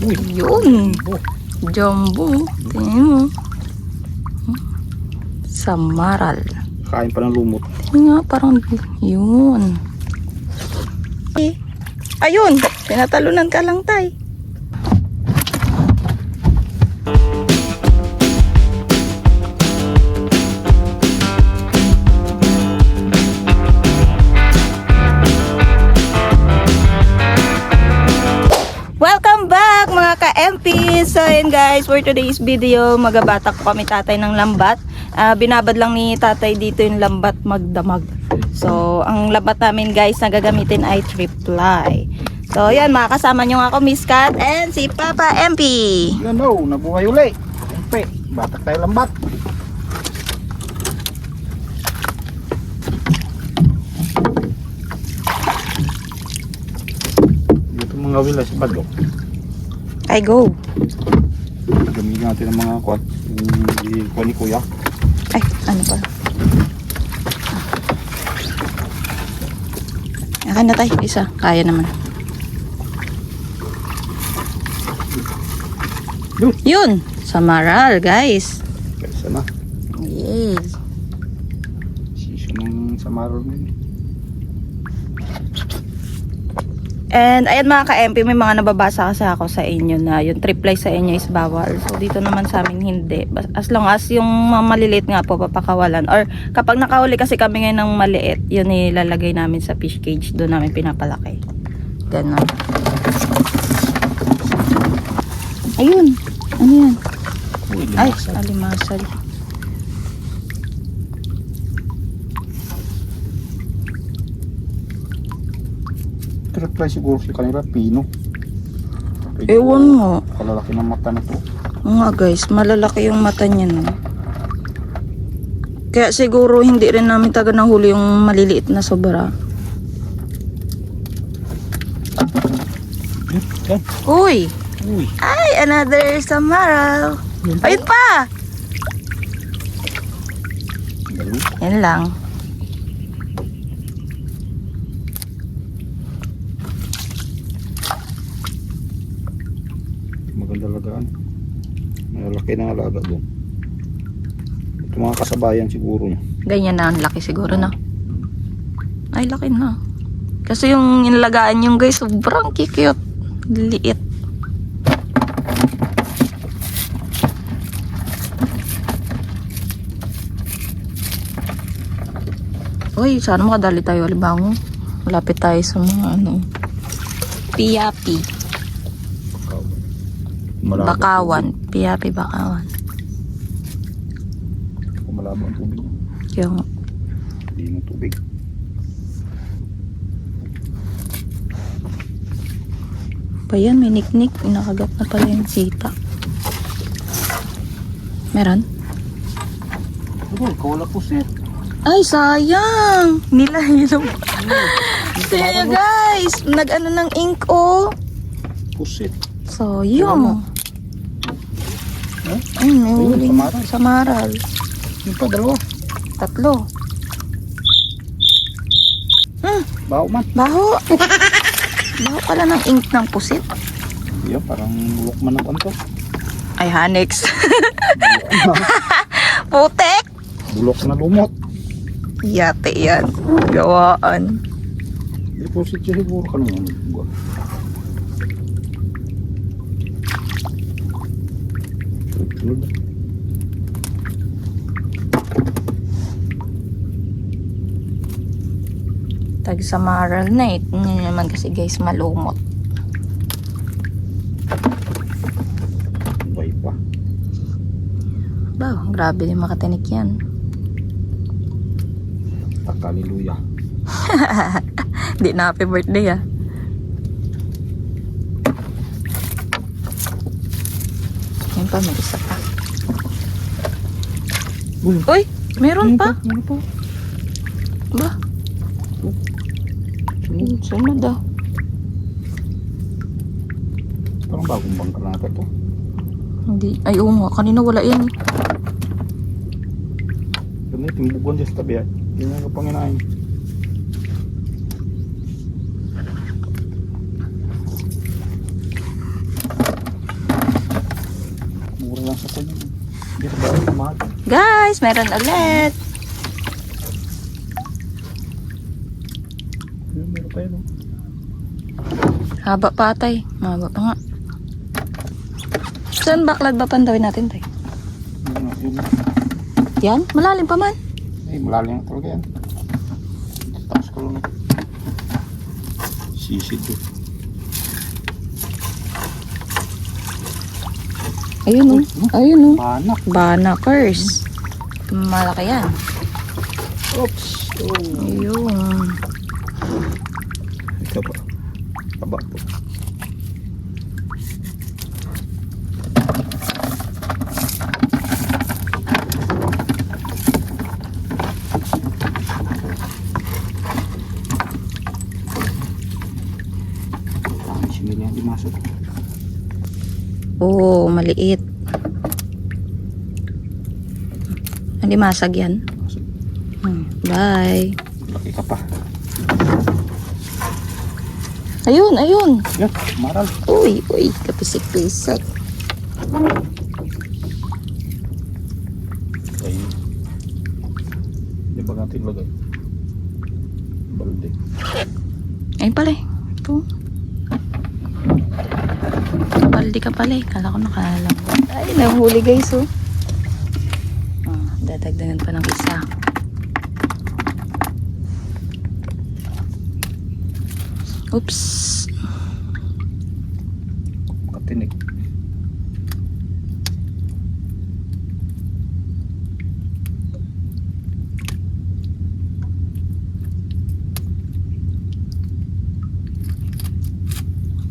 Yun. Jumbo. Tingnan mo. Samaral. Kain pa ng lumot. Tingnan nga, parang yun. Ayun, tinatalunan ka lang, tay. Welcome back mga ka-MP! So yun guys, for today's video, magabatak po kami tatay ng lambat. Binabad lang ni tatay dito yung lambat magdamag. So ang lambat namin guys na gagamitin ay triply. So yan, makakasama nyo ako Miss Kat and si Papa MP. No, nabuhay uli. Siyempre, batak tayo lambat. Dito mga wilas badok. I go. Gamitin natin ng mga kwan. Yung kwan ni kuya. Ay, ano pa? Akan na tayo, isa. Kaya naman. Yun! Samaral, guys. Kaysa na. Yes. Sisyo ng samaral na yun. And ayan mga ka-MP, may mga nababasa kasi ako sa inyo na yung triply sa inyo is bawal. So dito naman sa amin hindi. As long as yung mga maliliit nga po papakawalan. Or kapag nakahuli kasi kami ngayon ng maliit, yun ilalagay namin sa fish cage. Doon namin pinapalaki. Ganon. Ayun. Ano yan? Ay, alimasal. Triply siguro si kanila, pino. Ewan mo. Kalalaki ng mata na to. Nga guys, malalaki yung mata niya no. Kaya siguro hindi rin namin taga nahuli yung maliliit na sobra. Yan. Uy! Uy. Ay, another samaral. Ayun pa! Yan lang. Maganda alagaan. Malaki na alaga doon. Ito mga kasabayan siguro niya. Ganyan na ang laki siguro na. Ay, laki na. Kasi yung inalagaan yung guys, sobrang cute. Liit. Uy, sana makadali tayo alibango. Malapit tayo sa mga ano. Piyapi. Bakawan. Piyapi, bakawan. Kung malabo ang tubig. Kaya nga. Hindi mo tubig. Pa yan, may niknik. Inakagat na pala yung sita. Meron? Ito, kawala po sir. Ay, sayang! Nilahinom. Sige guys! Nag-ano ng ink oh. Pusit. Sayang. Eh? Ay, may Ayun, huling samaral. samaral. Yung pa, dalawa. Tatlo. Baho man. Baho. Baho pala ng ink ng pusit. Yan, parang bulok man ang kanto. Ay, Hanex. Putek. Bulok na lumot. Yate yan. Gawaan. Hindi pusit siya siguro ka naman. Tag samaral na eh. Hindi naman kasi guys malumot. Bay pa. Ba, grabe din makatinik yan. Hallelujah. Di na happy birthday ah. Yan pa, may isa pa. Uy, meron pa. Meron pa. Ba? Sunod ah. Parang bagong bangka na natin to. Hindi. Ay, oo nga. Kanina wala yan eh. Ganun, timbugon dyan sa tabi. Hindi nga ka panginain. nasa kanya. Hindi na ba kumahal? Guys, meron ulit. Meron tayo no? Haba pa tay. Haba pa nga. Saan baklad ba pandawin natin tay? Yun. Yan? Malalim pa man. Ay, malalim talaga yan. Taas ko lang. Sisid doon. Ayun oh. Ayun oh. Banak. Banakers. Malaki yan. Oops. Oh. Ayun. Ito pa. Taba po. Simili yan, di masok. Oo, maliit. Hindi masag yan. Masok. Bye. Laki ka pa. Ayun, ayun. Yan, maral. Uy, uy, kapisik-pisik. Ayun. Di ba natin lagay? Balde. Ayun pala eh. Ito. Baldi ka pala eh. Kala ko nakalang. Ay, nahuli guys oh. Dadagdagan pa ng isa. Oops. Katinik.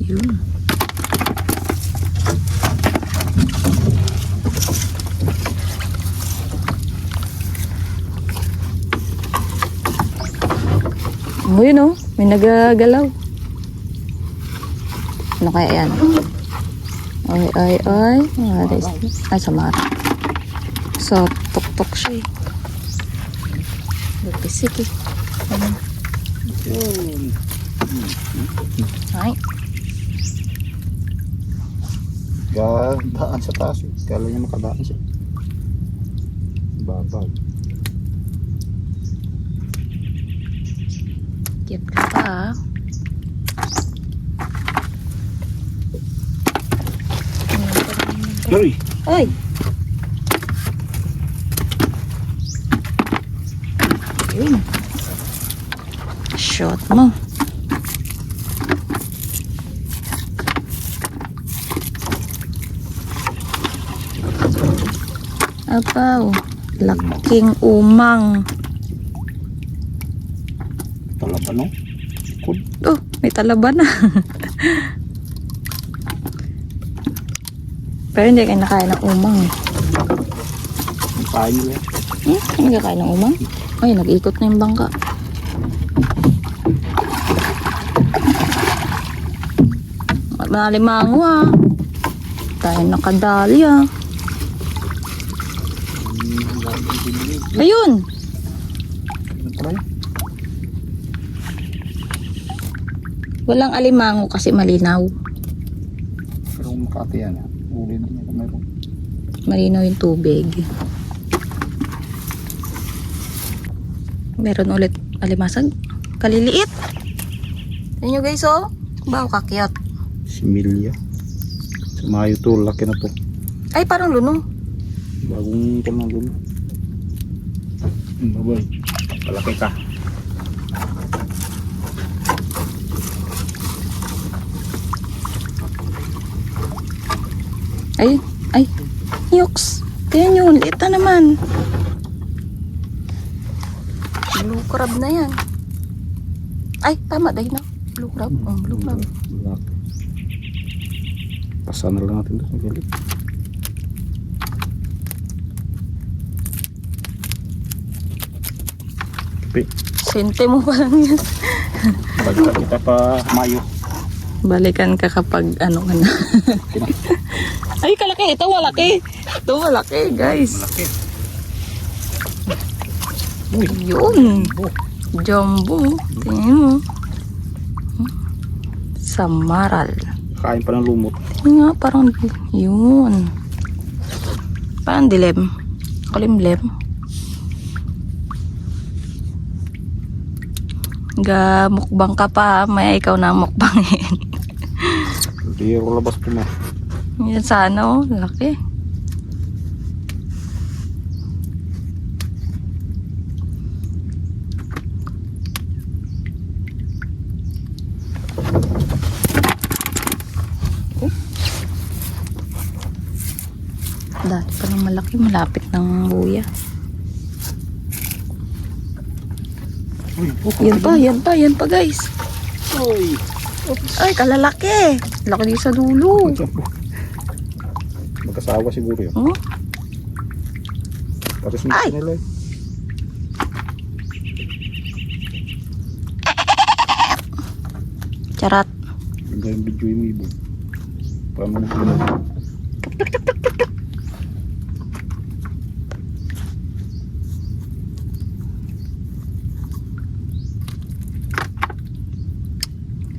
Yun. Oh, yun oh. May nagagalaw. Ano kaya yan? Ay, ay, ay. Ay, samara. So, tok-tok siya eh. Lupisik eh. Yun. Ay. Daan sa taas eh. Kala niya makadaan siya. Babag. Cute ka pa ah. Sorry. Ay! Yun. Shot mo. Apaw. Laking umang. Talaba no? Kud. Oh, may talaba na. Pero hindi kayo nakain ng umang eh. Ang tayo nyo yan. Hindi ka kain ng umang? Ay, nag-ikot na yung bangka. Malimango ah. Tayo nakadali ah. Ayun! Ano pala yun? Walang alimango kasi malinaw. Pero kung Makati yan. Uli na niya kung meron. Malinaw yung tubig. Meron ulit alimasag. Kaliliit. Tignan nyo guys oh. Baw kakyat. Similya. Sumayo to. Laki na to. Ay parang lunong. Bagong panagun. Babay. Palaki ka. Ay, ay. Yuks. Tignan nyo. Liit na naman. Blue crab na yan. Ay, tama dahil na. Blue crab. Blue crab. Black. Pasan na lang natin ito. Galit. Kapi. Sente mo pa lang yan. Balikan kita pa Mayo. Balikan ka kapag ano ka na. Ay, kalaki. Ito malaki. Ito malaki, guys. Malaki. Yun. Jumbo. Tingnan mo. Samaral. Kain pa ng lumot. Tingnan nga, parang yun. Parang dilim. Kulimlim. Mukbang ka pa, may ikaw na mukbangin. Biro labas ko na. Yan sana oh, laki. Dati pa lang malaki, malapit ng buya. Uy, Yan pa guys. Uy. Ay, kalalaki. Laki din sa dulo. Magkasawa siguro yun. Oh, Tapos yung Ay! nila eh. charat. Ganda yung video yung ibo. Paano mo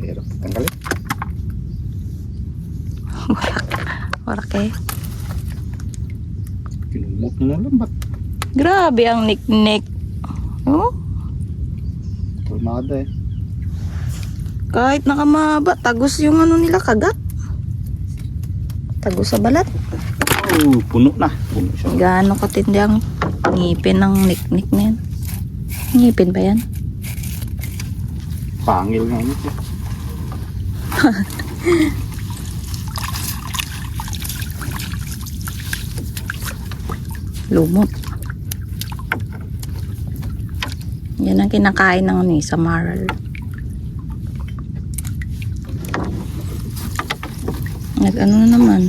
hirap tanggalin. Warak eh. Kinumot na lang lambat. Grabe ang niknik. Oh, Pulmada eh. kahit nakamaba, tagos yung ano nila, kagat. Tagos sa balat. Oh, puno na. Puno siya. Gaano katindi ang ngipin ng niknik na yan. Ngipin ba yan? Pangil nga ito. Lumot. Yan ang kinakain ng ano eh, sa Marl. Nag-ano na naman.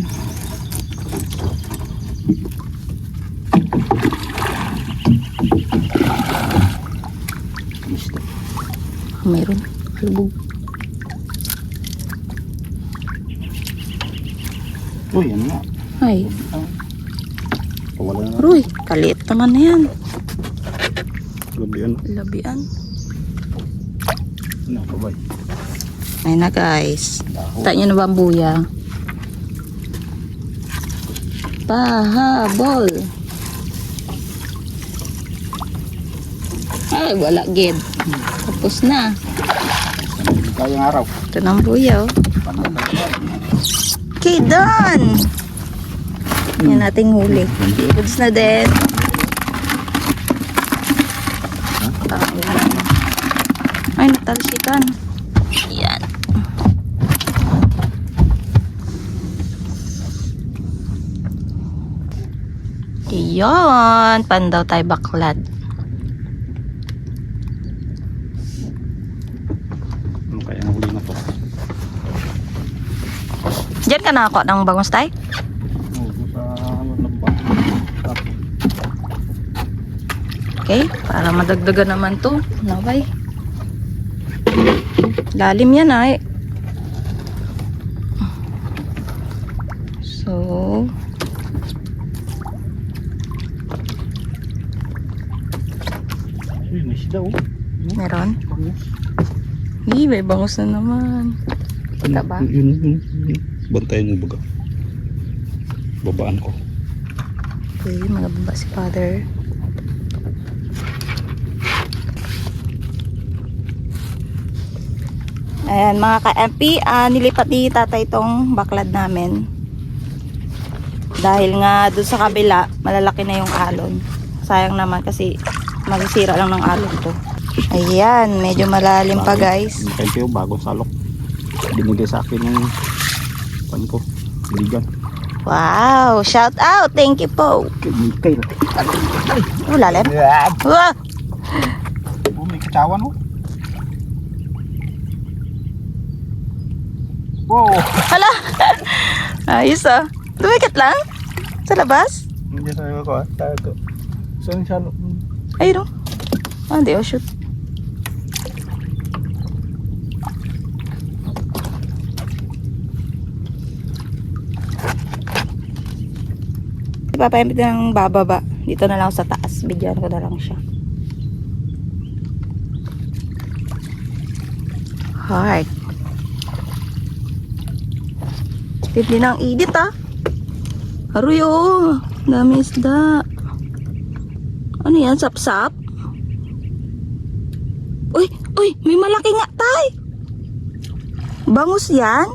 Gusto. Mayroon. Halubog. Uy, yan nga. Ay, Pawala na. Ruy, kaliit naman na yan. Gabi ano. Labian. Ano, babay. Ayun na guys. Daho. Kita nyo na ba ang buya? Pahabol. Ay, wala gid. Tapos na. Kayang araw. Ito na ang buya oh. Panatay. Okay, done! Yan nating huli. Goods na din. Ay, natalsikan. Yan. Iyon. Pandaw tayo baklad. Ano kaya nahuli na to? Diyan ka nakakuha ng bangus tay? Oo, sa lambat. Okay, para madagdagan naman to. Naway. Lalim yan ay. So, Uy, may sida oh. meron. Bangus. May bangus na naman. Kita ba? Yun. Bantayan mo baga. Babaan ko. Okay, mga baba si father. Ayan mga ka-MP, nilipat ni tatay itong baklad namin. Dahil nga doon sa kabila, malalaki na yung alon. Sayang naman kasi masisira lang ng alon to. Ayan, medyo malalim pa guys. Thank you, bagong salok. Binigay sa akin ng pan ko. Bigan. Wow, shout out, thank you po. Kay Lalim. Wow. Oh, may kacawan oh. Wow. Hala! Ayos ah. Dumikat lang? Sa labas? Hindi tayo ko ah. Tago. Saan siya? Ayun oh. Hindi oh, shoot. Ipapayamit na ng bababa. Dito na lang sa taas. Bigyan ko na lang siya. Heart. Hindi na ang edit ah. Haruy oh. Dami isda. Ano yan? Sapsap? Uy! Uy! May malaki nga, tay! Bangus yan?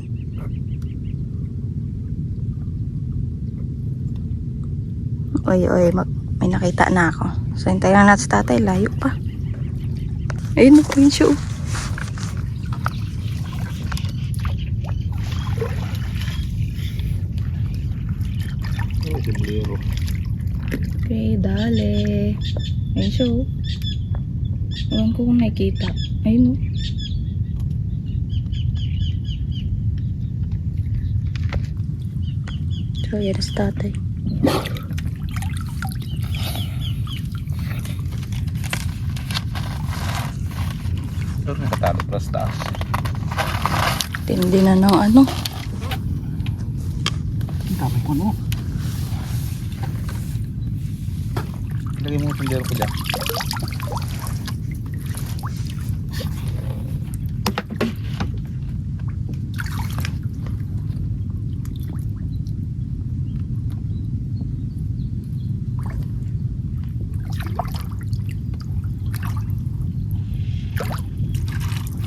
Uy, uy. May nakita na ako. So, hintayin na natin si tatay. Layo pa. Ayun, ayun siya. Oh, simulero. Okay, dale. Ayun siya. Ewan ko kung nakikita. Ayun. So, yan si tatay. Pero nakatalo para sa taas. Tindi na ng ano. Ang dami ko ano. Lagay mo yung sundero ko dyan.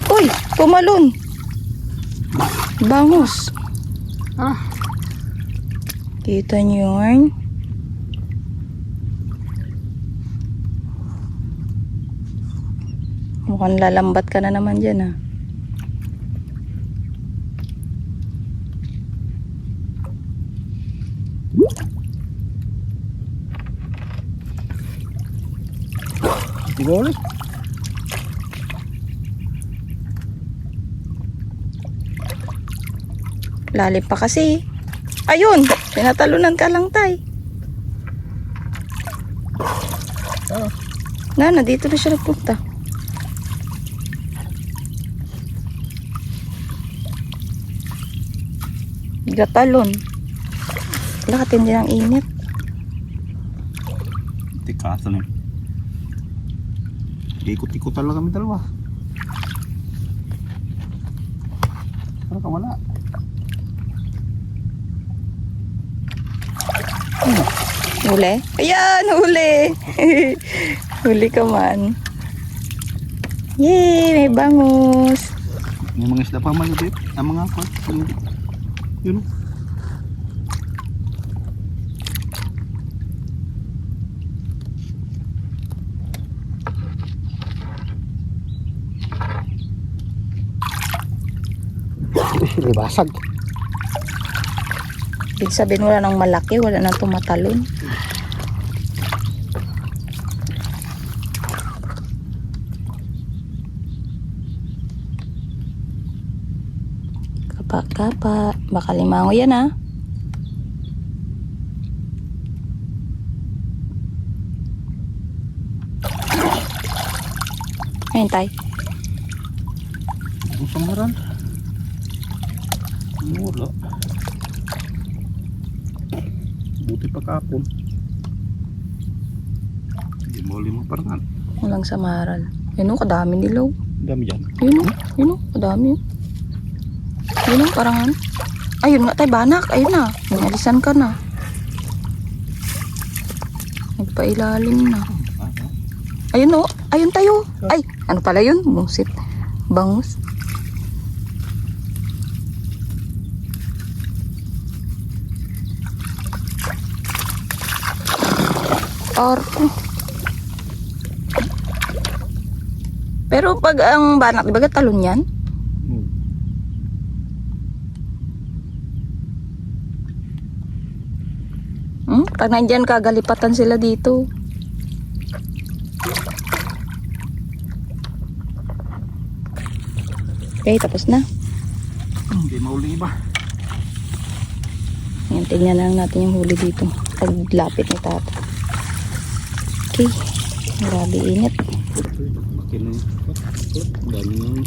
Uy! Pumalon! Bangus! Ah! Kita niyo yun? Mukhang lalambat ka na naman dyan, ah. Siguro? Lalim pa kasi. Ayun! Tinatalunan ka lang, tay. Ah. Na, dito na siya nagpunta. Gatalon. Wala katindi ng init. Tikasan eh. Ikot-ikot talaga kami dalawa. Pero ka wala. Huli? Ayan, huli! Huli ka man. Yay! May bangus! May mga isda pa malibit. Ang mga kwat. Yun. Basag. Ibig sabihin wala nang malaki, wala nang tumatalon. Kapa, baka limango yan, ah. Ayun, tay. Ang samaran. Wala. Buti pa kapon. Hindi mo limang parangan. Walang samaral. Yun, oh, kadami nilaw. Dami dyan. Yun, oh, kadami. Yun, oh, parangan. Ayun nga, tay, banak. Ayun na. Minalisan ka na. Nagpailalim na. Ayun, oh. Ayun tayo. Ay, ano pala yun? Bungsit. Bangus. Arko. Pero pag ang banak, di ba talon yan? Pag nandyan ka, galipatan sila dito. Okay, tapos na. Hindi mauli iba. Ayan, tingnan lang natin yung huli dito. Paglapit ni tata. Okay. Grabe init. Dami na.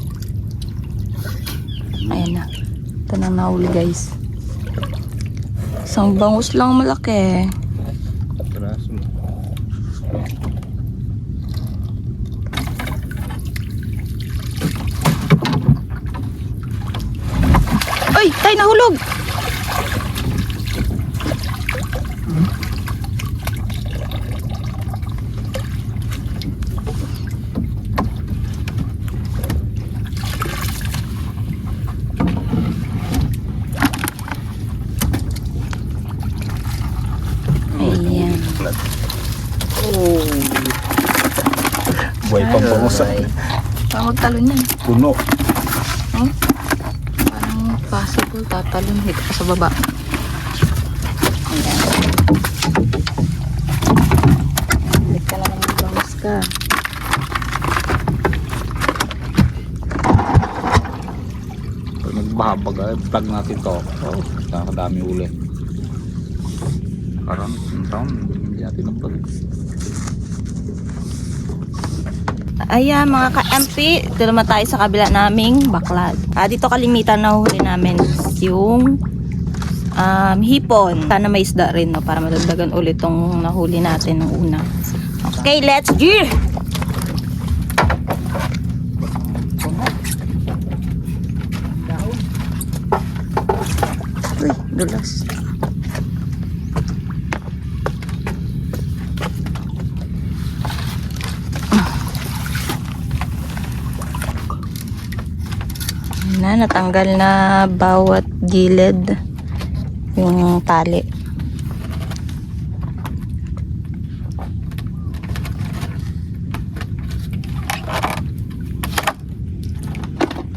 Ayan na. Ito na nahuli, guys. Isang bangus lang malaki. Peraso na. Ay! Tay, nahulog! Baklad. Oh. Buhay pang pangusa. Parang magtalon yan. Puno. Oh? Parang possible tatalon. Dito ka sa baba. Ayan. Balik ka na naman bangus ka. Pag nagbahabag, vlog natin to. Oh, nakakadami uli. Parang yung taon, hindi natin nag-vlog. Ayan mga ka-MP, dito naman tayo sa kabila naming baklad. Dito kalimitan na huli namin yung hipon. Sana may isda rin, no, para madagdagan ulit tong nahuli natin ng una. Okay, let's go! Uy, dulas. Natanggal na bawat gilid yung tali.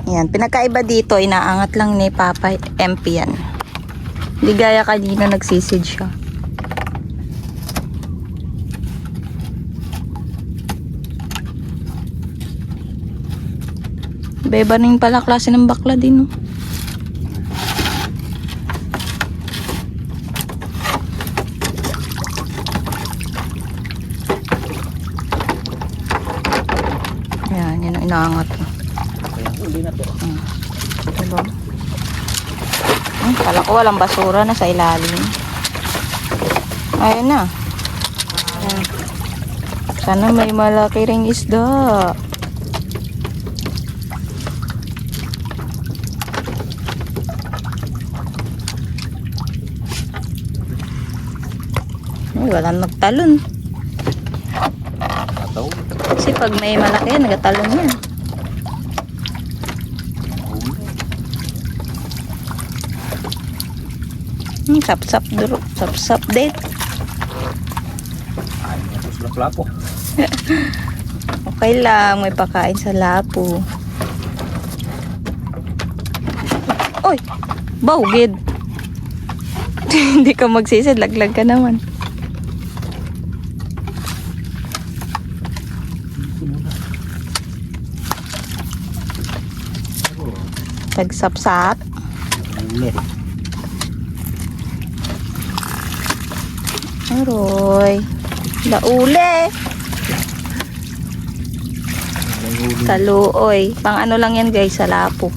Yan, pinakaiba dito, inaangat lang ni Papa MP yan. Hindi gaya kanina nagsisid siya. Iba-iba na yung pala klase ng bakla din, no? Ayan, yan ang inaangat ko. Kaya uli na to. Diba? Kala ko walang basura na sa ilalim. Ayan na. Ayan. Sana may malaki ring isda. Ay, walang nagtalon. Ataw. Kasi pag may malaki, nagatalon yan. Sap-sap duro. Sap-sap date. Ay, tapos lapo. Okay lang, may pakain sa lapo. Oy! Bawgid! Hindi ka magsisid, laglag ka naman. Tagsap-sap. Uli. Aroy. Lauli. Kaluoy. Pang ano lang yan guys, sa lapo.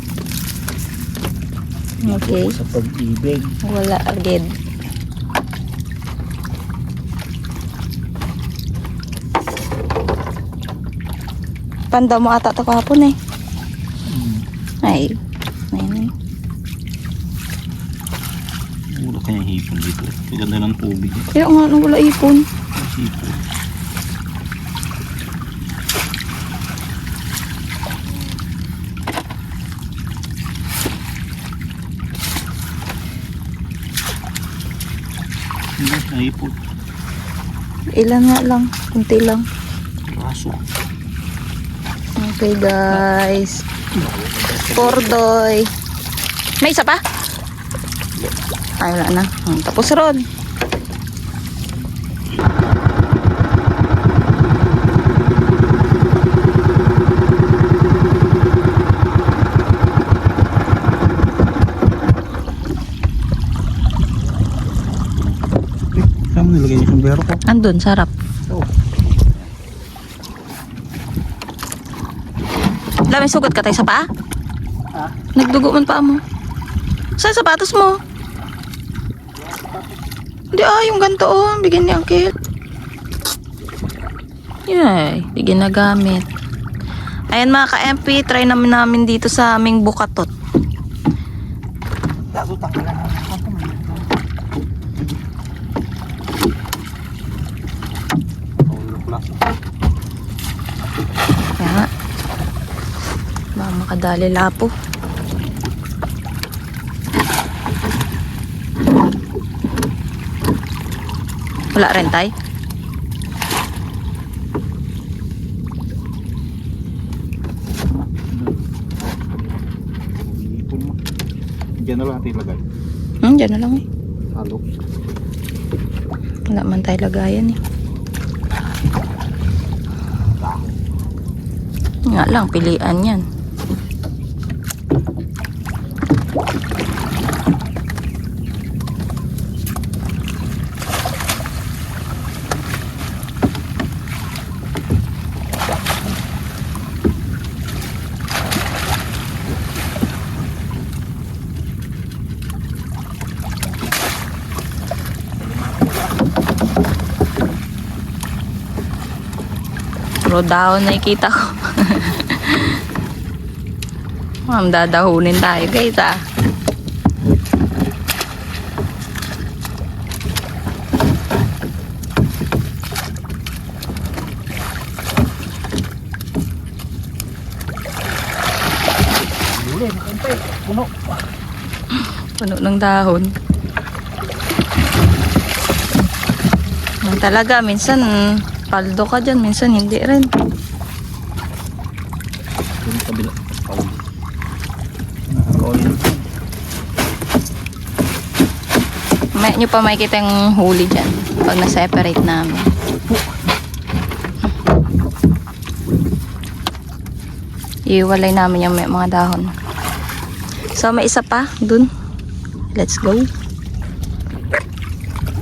Okay. Sa pag-ibig. Wala agad. Panda mo ata ito kahapon eh. Ay. Ay. Wala kaya hipon dito. Kaganda ng tubig. Kaya nga nung wala ipon. Hipon. Hipon. Ilan nga lang. Kunti lang. Raso. Okay guys. Pordoy. May isa pa? Ay wala na. Tapos ron. Saan mo nilagay yung sombrero ko? Andun, sarap. Oh. May sugat ka tayo sa paa? Ha? Nagdugo man paa mo. Saan sapatos mo? Hindi yung ganito bigyan ni Uncle. Yay, bigyan na gamit. Ayan mga ka-MP, try namin dito sa aming bukatot. Kaya nga. Baka makadali lapo. Wala rin tay? Diyan na lang natin ilagay. Dyan na lang eh. Halo. Wala man tayo lagayan eh. Nga lang, pilian yan. Puro dahon nakikita ko. Ma'am, dadahunin tayo guys ah. Huli, nakantay. Puno. Puno ng dahon. Yan talaga, minsan paldo ka dyan, minsan hindi rin. Yung kabila. Nakakaulin. May nyo pa makikita yung huli dyan pag na-separate namin. Iwalay namin yung may mga dahon. So may isa pa dun. Let's go.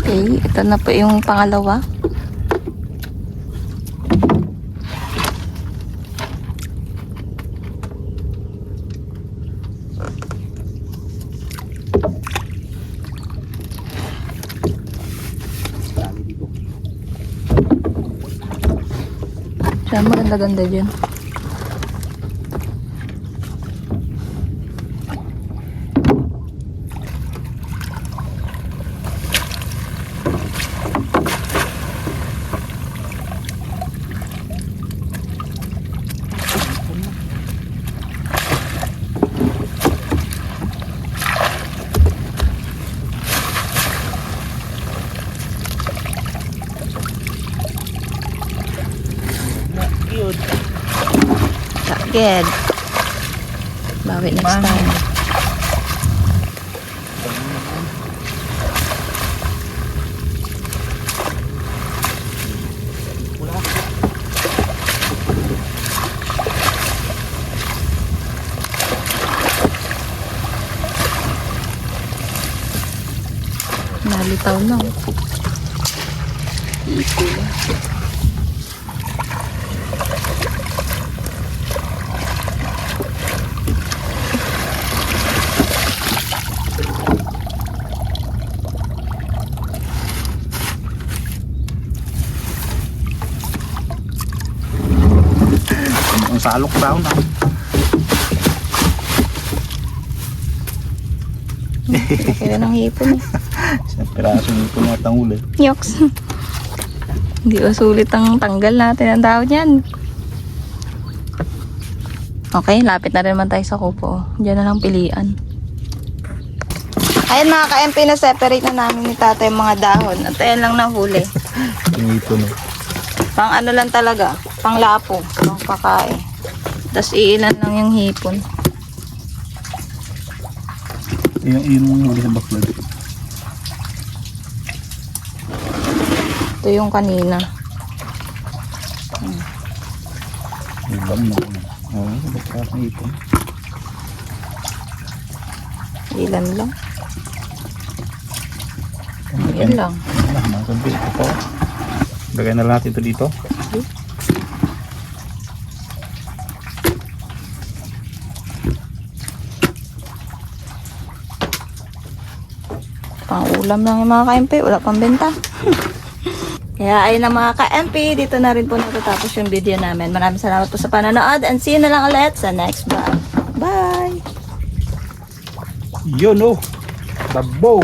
Okay, ito na po yung pangalawa. Dali dito. Siya maganda-ganda dyan. Cute. Good. Bawi next time. Nalitaw na. Ang salok daw na. Kaya ng hipon. Sa piraso nito nga tanguli. Yoks. Hindi ba sulit ang tanggal natin ang dahon yan? Okay, lapit na rin naman tayo sa kupo. Diyan na lang pilian. Ayan mga ka-MP, na-separate na namin ni tatay yung mga dahon. At ayan lang nahuli. Yung ito no. Pang ano lang talaga, pang lapo, pang pakain. Tapos iilan lang yung hipon. Yung huli sa baklag. Ito yung kanina. Ibang na. Oo, bakit ang ipon. Ilan lang. Yan lang. Masabi ito. Lagay na lahat ito dito. Pang ulam lang yung mga ka-MP, wala pang benta. Kaya ayun na mga ka-MP, dito na rin po natatapos yung video namin. Maraming salamat po sa panonood and see you na lang ulit sa next vlog. Bye! Yun oh! The bow!